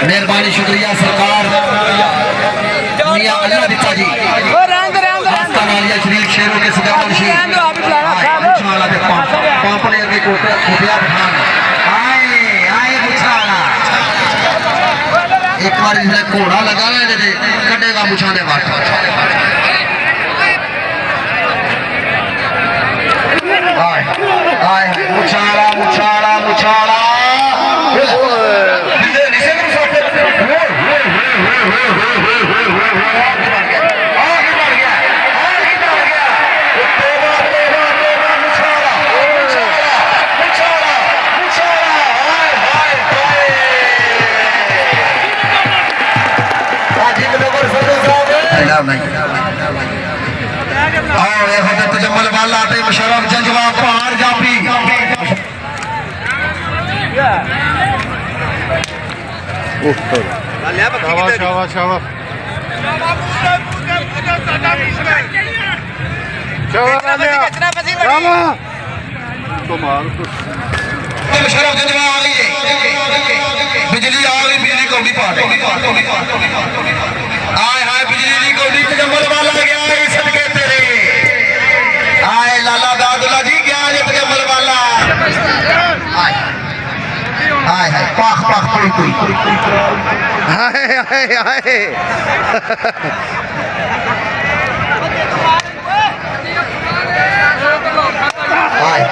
मेहरबानी शुक्रिया सरकार मियां अल्लाह दिता जी शरीफ शेरों के सदा पापड़े के खुफिया पठान आए आए मुछाला एक बार इसने घोड़ा लगा है कटेगा मुछा दे वाट आए आए मुछाला मुछाला मुछाला तजम्मल वाला मुशर्रफ जंजवा पहाड़ जापी मुशर्रफ जंजवा आ गई बिजली आ गई बिजली कौड़ी पा आए हाय बिजली कौड़ी तजम्मल वाला गया सदके तेरे आए लाला दादुल्ला जी क्या है तजम्मल वाला आए हाय हाय पाख पाख कोई कोई हाय हाय हाय हाय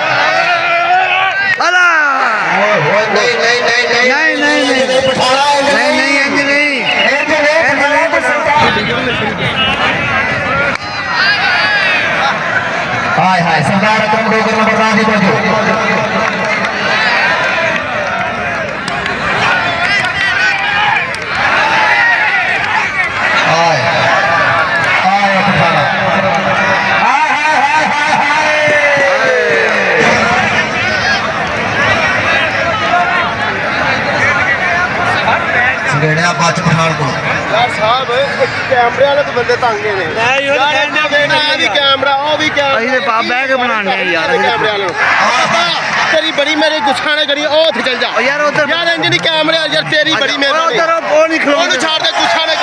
अला नहीं नहीं नहीं नहीं नहीं नहीं नहीं नहीं नहीं इंज नहीं हाय हाय सरदार तुम डोगर नंबर राजी बजो हाय हाय पठाना हाय हाय हाय हाय हाय सगेड़िया बच पठान को यार साहब कैमरे वाले तो बंदे तंगे ने कैमरा वो भी ਅਸੀਂ ਪਾ ਬਹਿ ਕੇ ਬਣਾਣੇ ਆ ਯਾਰ कैमरे वाले तेरी बड़ी मेरे गुस्सा ना करी ओ थे चल जा यार उधर यार इंज नहीं कैमरे यार तेरी बड़ी मेरे उधर वो नहीं खलो छाड़ दे गुस्सा ना